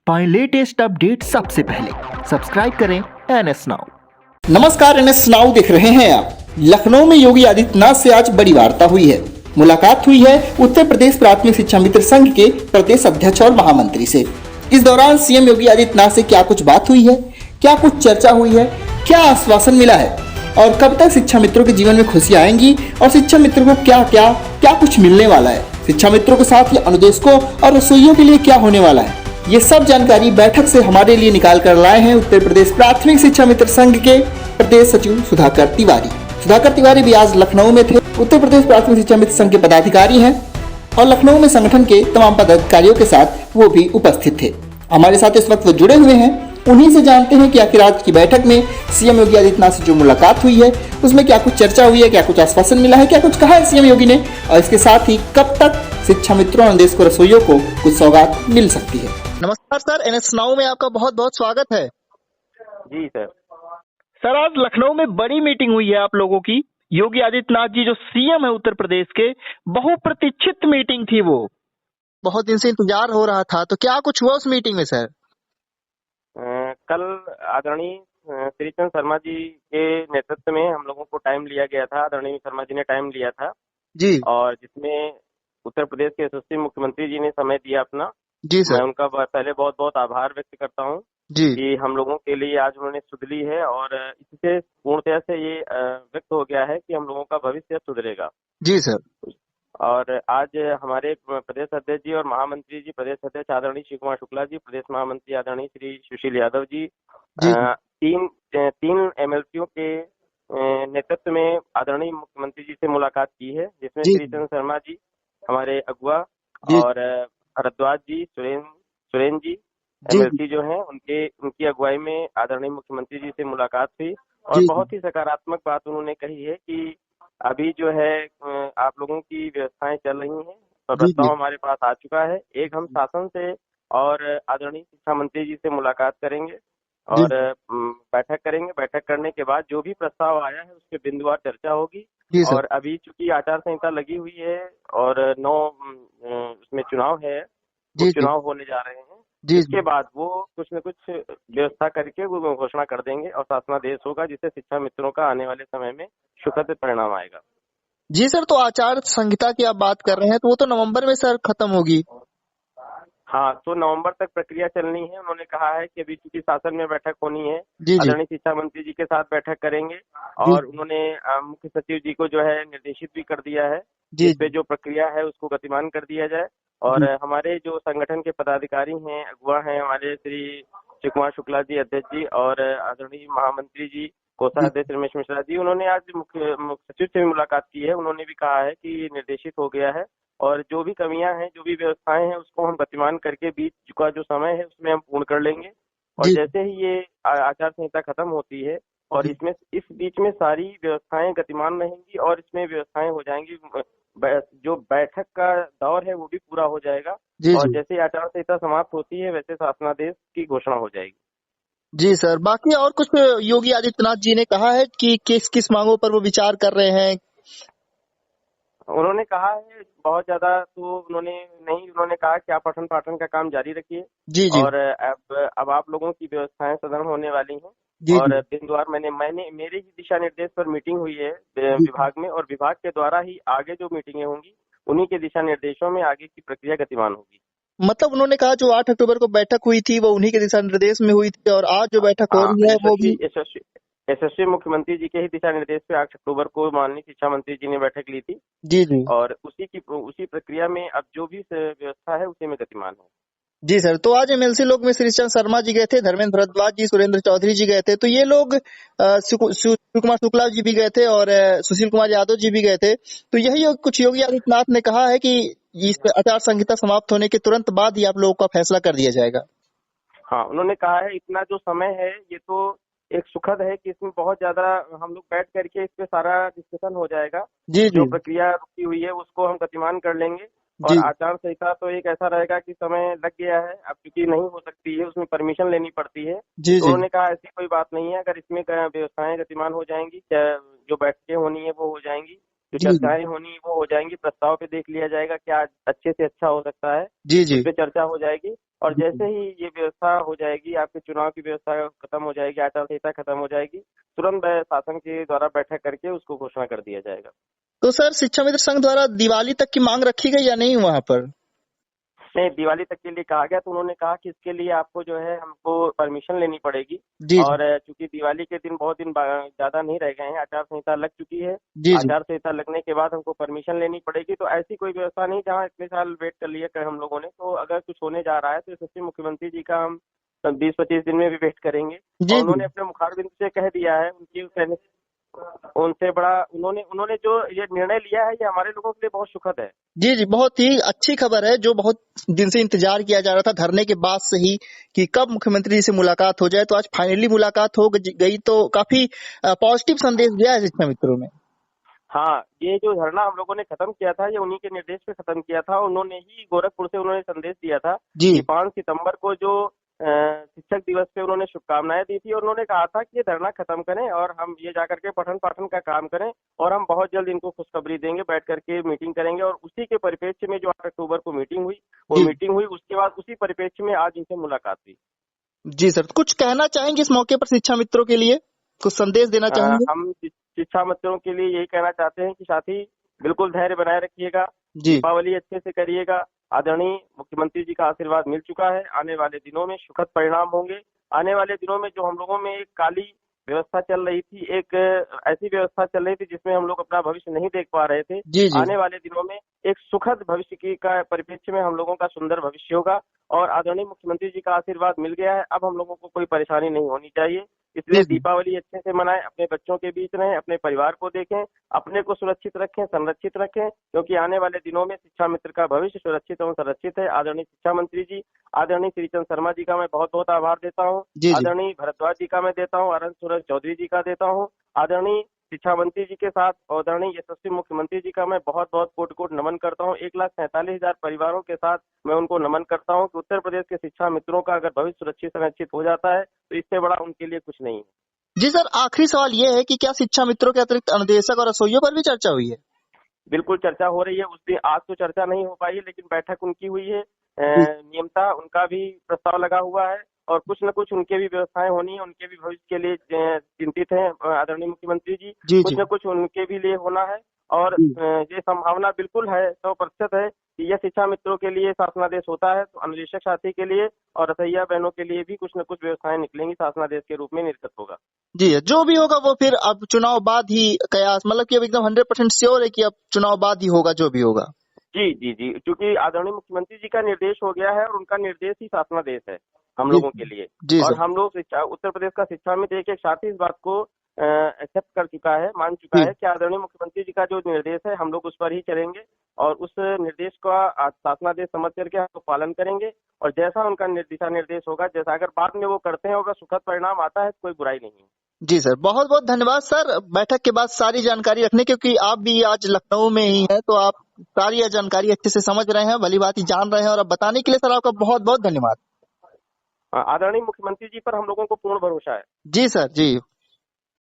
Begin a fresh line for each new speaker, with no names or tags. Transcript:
पाएं latest update सबसे पहले। सब्सक्राइब करें NS नाउ।
नमस्कार, NS नाउ देख रहे हैं आप। लखनऊ में योगी आदित्यनाथ से आज बड़ी वार्ता हुई है। मुलाकात हुई है उत्तर प्रदेश प्राथमिक शिक्षा मित्र संघ के प्रदेश अध्यक्ष और महामंत्री से। इस दौरान सीएम योगी आदित्यनाथ से क्या कुछ बात हुई है, क्या कुछ चर्चा हुई है, क्या आश्वासन मिला है और कब तक शिक्षा मित्रों के जीवन में खुशियां आएंगी और शिक्षा मित्रों को क्या कुछ मिलने वाला है, शिक्षा मित्रों के साथ ही अनुदेशकों और रसोइयों के लिए क्या होने वाला है, ये सब जानकारी बैठक से हमारे लिए निकाल कर लाए हैं उत्तर प्रदेश प्राथमिक शिक्षा मित्र संघ के प्रदेश सचिव सुधाकर तिवारी। सुधाकर तिवारी भी आज लखनऊ में थे। उत्तर प्रदेश प्राथमिक शिक्षा मित्र संघ के पदाधिकारी हैं और लखनऊ में संगठन के तमाम पदाधिकारियों के साथ वो भी उपस्थित थे। हमारे साथ इस वक्त वो जुड़े हुए हैं, उन्हीं से जानते हैं कि आखिर आज की बैठक में सीएम योगी आदित्यनाथ से जो मुलाकात हुई है उसमें क्या कुछ चर्चा हुई है, क्या कुछ आश्वासन मिला है, क्या कुछ कहा है सीएम योगी ने और इसके साथ ही कब तक शिक्षा मित्रों और देश को रसोइयों को कुछ सौगात मिल सकती है। नमस्कार सर, NS नाउ में आपका बहुत बहुत स्वागत है।
जी सर।
सर, आज लखनऊ में बड़ी मीटिंग हुई है आप लोगों की। योगी आदित्यनाथ जी जो सीएम है उत्तर प्रदेश के, बहुप्रतीक्षित मीटिंग थी वो, बहुत दिन से इंतजार हो रहा था। तो क्या कुछ हुआ उस मीटिंग में सर?
कल आदरणीय श्री चंद्र शर्मा जी के नेतृत्व में हम लोगों को टाइम लिया गया था। आदरणीय शर्मा जी ने टाइम लिया था
जी
और जिसमें उत्तर प्रदेश के यशस्वी मुख्यमंत्री जी ने समय दिया अपना।
जी सर।
मैं उनका पहले बहुत बहुत आभार व्यक्त करता हूं
जी
कि हम लोगों के लिए आज उन्होंने सुध ली है और इससे पूर्णतया से ये व्यक्त हो गया है कि हम लोगों का भविष्य सुधरेगा।
जी सर।
और आज हमारे प्रदेश अध्यक्ष जी और महामंत्री जी, प्रदेश अध्यक्ष आदरणीय शिव कुमार शुक्ला जी, प्रदेश महामंत्री आदरणीय श्री सुशील यादव जी, तीन MLCओं के नेतृत्व में आदरणीय मुख्यमंत्री जी से मुलाकात की है, जिसमें श्री चंद्र शर्मा जी हमारे अगुआ और भारद्वाज जी, सुरेन जी MLC जो हैं उनकी अगुवाई में आदरणीय मुख्यमंत्री जी से मुलाकात हुई और बहुत ही सकारात्मक बात उन्होंने कही है कि अभी जो है आप लोगों की व्यवस्थाएं चल रही हैं और प्रस्ताव हमारे पास आ चुका है। एक हम शासन से और आदरणीय शिक्षा मंत्री जी से मुलाकात करेंगे और बैठक करेंगे। बैठक करने के बाद जो भी प्रस्ताव आया है उसके बिंदुवार चर्चा होगी। और अभी चूंकि आचार संहिता लगी हुई है और 9 उसमें चुनाव है, चुनाव होने जा रहे हैं। इसके बाद वो कुछ न कुछ व्यवस्था करके वो घोषणा कर देंगे और शासनादेश होगा, जिससे शिक्षा मित्रों का आने वाले समय में सुखद परिणाम आएगा।
जी सर, तो आचार संहिता की आप बात कर रहे हैं तो वो तो नवंबर में सर खत्म होगी।
हाँ, तो नवंबर तक प्रक्रिया चलनी है। उन्होंने कहा है कि अभी चूंकि शासन में बैठक होनी है, आदरणीय शिक्षा मंत्री जी के साथ बैठक करेंगे और उन्होंने मुख्य सचिव जी को जो है निर्देशित भी कर दिया है इस पे जो प्रक्रिया है उसको गतिमान कर दिया जाए। और हमारे जो संगठन के पदाधिकारी हैं, अगुआ हैं, हमारे श्री शिव कुमार शुक्ला जी अध्यक्ष जी और आदरणीय महामंत्री जी कोषाध्यक्ष रमेश मिश्रा जी, उन्होंने आज मुख्य सचिव से भी मुलाकात की है। उन्होंने भी कहा है कि निर्देशित हो गया है और जो भी कमियां हैं, जो भी व्यवस्थाएं हैं, उसको हम गतिमान करके बीच का जो समय है उसमें हम पूर्ण कर लेंगे। और जैसे ही ये आचार संहिता खत्म होती है और इसमें इस बीच में सारी व्यवस्थाएं गतिमान रहेंगी और इसमें व्यवस्थाएं हो जाएंगी, जो बैठक का दौर है वो भी पूरा हो जाएगा। और जैसे आचार संहिता समाप्त होती है वैसे शासनादेश की घोषणा हो जाएगी।
जी सर, बाकी और कुछ योगी आदित्यनाथ जी ने कहा है कि किस किस मांगों पर वो विचार कर रहे हैं?
उन्होंने कहा है बहुत ज्यादा तो उन्होंने कहा कि आप पठन पाठन का काम जारी रखिए और अब आप लोगों की व्यवस्थाएं सदन होने वाली हैं और बिंदुवार मेरे ही दिशा निर्देश पर मीटिंग हुई है विभाग में और विभाग के द्वारा ही आगे जो मीटिंगें होंगी उन्हीं के दिशा निर्देशों में आगे की प्रक्रिया गतिमान होगी।
मतलब उन्होंने कहा जो 8 अक्टूबर को बैठक हुई थी वो उन्हीं के दिशा निर्देश में हुई थी और आज जो बैठक हो रही है वो भी
यशस्वी मुख्यमंत्री जी के ही दिशा निर्देश पे 8 अक्टूबर को माननीय शिक्षा मंत्री जी ने बैठक ली थी।
जी
और उसी प्रक्रिया में अब जो भी व्यवस्था है उसी में गतिमान है।
जी सर, तो आज MLC लोग में श्री चंद्र शर्मा जी गए थे, धर्मेंद्र भारद्वाज जी, सुरेंद्र चौधरी जी गए थे। तो ये लोग शिव कुमार शुक्ला जी भी गए थे और सुशील कुमार यादव जी भी गए थे। तो यही कुछ योगी आदित्यनाथ ने कहा है कि इस आचार संहिता समाप्त होने के तुरंत बाद ही आप लोगों का फैसला कर दिया जाएगा।
हाँ, उन्होंने कहा है इतना जो समय है ये तो एक सुखद है कि इसमें बहुत ज्यादा हम लोग बैठ करके इस पे सारा डिस्कशन हो जाएगा। जो प्रक्रिया रुकी हुई है उसको हम गतिमान कर लेंगे और आचार संहिता तो एक ऐसा रहेगा कि समय लग गया है, अब क्योंकि नहीं हो सकती है, उसमें परमिशन लेनी पड़ती है। तो उन्होंने कहा ऐसी कोई बात नहीं है, अगर इसमें व्यवस्थाएं गतिमान हो जाएंगी, जो बैठकें होनी है वो हो जाएंगी जो
जी
चर्चाएं होनी वो हो जाएंगी, प्रस्ताव पे देख लिया जाएगा क्या अच्छे से अच्छा हो सकता है,
जी
उस
जी
पे चर्चा हो जाएगी। और जैसे ही ये व्यवस्था हो जाएगी, आपके चुनाव की व्यवस्था खत्म हो जाएगी, आचार संहिता खत्म हो जाएगी, तुरंत शासन के द्वारा बैठक करके उसको घोषणा कर दिया जाएगा।
तो सर शिक्षा मित्र संघ द्वारा दिवाली तक की मांग रखी गई या नहीं वहां पर?
नहीं, दिवाली तक के लिए कहा गया, तो उन्होंने कहा कि इसके लिए आपको जो है हमको परमिशन लेनी पड़ेगी।
जी
और चूंकि दिवाली के दिन बहुत दिन ज्यादा नहीं रह गए हैं, आचार संहिता लग चुकी है।
जी जी
आचार संहिता लगने के बाद हमको परमिशन लेनी पड़ेगी। तो ऐसी कोई व्यवस्था नहीं जहाँ इतने साल वेट कर लिए कर हम लोगों ने, तो अगर कुछ होने जा रहा है तो यशस्वी मुख्यमंत्री जी का हम 20-25 दिन में भी वेट करेंगे।
जी
और
जी
उन्होंने अपने मुखारबिंद से कह दिया है, उनकी कहने उनसे बड़ा उन्होंने जो ये निर्णय लिया है, ये हमारे लोगों के लिए बहुत सुखद है।
जी जी, बहुत ही अच्छी खबर है जो बहुत दिन से इंतजार किया जा रहा था धरने के बाद से ही कि कब मुख्यमंत्री जी से मुलाकात हो जाए। तो आज फाइनली मुलाकात हो गई, तो काफी पॉजिटिव संदेश दिया है शिक्षा मित्रों ने।
हाँ, ये जो धरना हम लोगों ने खत्म किया था, ये उन्हीं के निर्देश पे खत्म किया था। उन्होंने ही गोरखपुर से उन्होंने संदेश दिया था
जी
कि 5 सितंबर को जो शिक्षक दिवस पे उन्होंने शुभकामनाएं दी थी, और उन्होंने कहा था कि ये धरना खत्म करें और हम ये जाकर के पठन पाठन का काम करें, और हम बहुत जल्द इनको खुशखबरी देंगे, बैठ करके मीटिंग करेंगे। और उसी के परिप्रेक्ष्य में जो 8 अक्टूबर को मीटिंग हुई, वो
जी
मीटिंग हुई, उसके बाद उसी परिप्रेक्ष्य में आज इनसे मुलाकात हुई।
जी सर, कुछ कहना चाहेंगे इस मौके पर शिक्षा मित्रों के लिए, कुछ संदेश देना चाहेंगे?
हम शिक्षा मित्रों के लिए यही कहना चाहते हैं कि साथी बिल्कुल धैर्य बनाए रखिएगा,
जी
दीपावली अच्छे से करिएगा। आदरणीय मुख्यमंत्री जी का आशीर्वाद मिल चुका है, आने वाले दिनों में सुखद परिणाम होंगे। आने वाले दिनों में जो हम लोगों में एक काली व्यवस्था चल रही थी, एक ऐसी व्यवस्था चल रही थी जिसमें हम लोग अपना भविष्य नहीं देख पा रहे थे,
जी जी
आने वाले दिनों में एक सुखद भविष्य की का परिप्रेक्ष्य में हम लोगों का सुंदर भविष्य होगा। और आदरणीय मुख्यमंत्री जी का आशीर्वाद मिल गया है, अब हम लोगों को कोई परेशानी नहीं होनी चाहिए। इसलिए
जी जी
दीपावली अच्छे से मनाएं, अपने बच्चों के बीच रहें, अपने परिवार को देखें, अपने को सुरक्षित रखें, संरक्षित रखें, क्योंकि आने वाले दिनों में शिक्षा मित्र का भविष्य सुरक्षित एवं संरक्षित है। आदरणीय शिक्षा मंत्री जी, आदरणीय श्रीचंद शर्मा जी का मैं बहुत बहुत आभार देता हूँ।
जी जी
आदरणीय भरद्वाज जी का मैं देता हूँ, आनंद सूरज चौधरी जी का देता हूँ। आदरणीय शिक्षा मंत्री जी के साथ आदरणीय यशस्वी मुख्यमंत्री जी का मैं बहुत बहुत कोटि कोटि नमन करता हूँ। 1,47,000 परिवारों के साथ मैं उनको नमन करता हूँ कि उत्तर प्रदेश के शिक्षा मित्रों का अगर भविष्य सुरक्षित संरक्षित हो जाता है तो इससे बड़ा उनके लिए कुछ नहीं है।
जी सर, आखिरी सवाल ये है कि क्या शिक्षा मित्रों के अतिरिक्त अनुदेशक और रसोइयों पर भी चर्चा हुई है?
बिल्कुल चर्चा हो रही है। उस दिन आज तो चर्चा नहीं हो पाई, लेकिन बैठक उनकी हुई है।
जी
नियमता उनका भी प्रस्ताव लगा हुआ है, और कुछ न कुछ उनके भी व्यवस्थाएं होनी है, उनके भी भविष्य के लिए चिंतित हैं आदरणीय मुख्यमंत्री जी।
जी
कुछ
जी
न कुछ उनके भी लिए होना है। और
जी
ये संभावना बिल्कुल है, 100% है कि यह शिक्षा मित्रों के लिए शासनादेश होता है, तो अनुदेशक साथी के लिए और रसैया बहनों के लिए भी कुछ न कुछ व्यवस्थाएं निकलेंगी, शासनादेश के रूप में निर्गत होगा।
जी, जो भी होगा वो फिर अब चुनाव बाद ही कयास, मतलब कि अब एकदम 100% श्योर है कि अब चुनाव बाद ही होगा जो भी होगा।
जी जी जी, क्योंकि आदरणीय मुख्यमंत्री जी का निर्देश हो गया है, और उनका निर्देश ही शासनादेश है हम
जी
लोगों के लिए।
जी
और
सर
हम लोग उत्तर प्रदेश का शिक्षा मित्र एक एक साथी इस बात को एक्सेप्ट कर चुका है, मान चुका
जी
है कि आदरणीय मुख्यमंत्री जी का जो निर्देश है हम लोग उस पर ही चलेंगे, और उस निर्देश का शासनादेश समझ करके हम लोग पालन करेंगे। और जैसा उनका दिशा निर्देश होगा, जैसा अगर बाद में वो करते हैं, अगर सुखद परिणाम आता है तो कोई बुराई नहीं है।
जी सर, बहुत बहुत धन्यवाद सर बैठक के बाद सारी जानकारी रखने, क्योंकि आप भी आज लखनऊ में ही हैं तो आप सारी जानकारी अच्छे से समझ रहे हैं, भली भांति जान रहे हैं, और अब बताने के लिए सर आपका बहुत बहुत धन्यवाद।
आदरणीय मुख्यमंत्री जी पर हम लोगों को पूर्ण भरोसा है।
जी सर जी।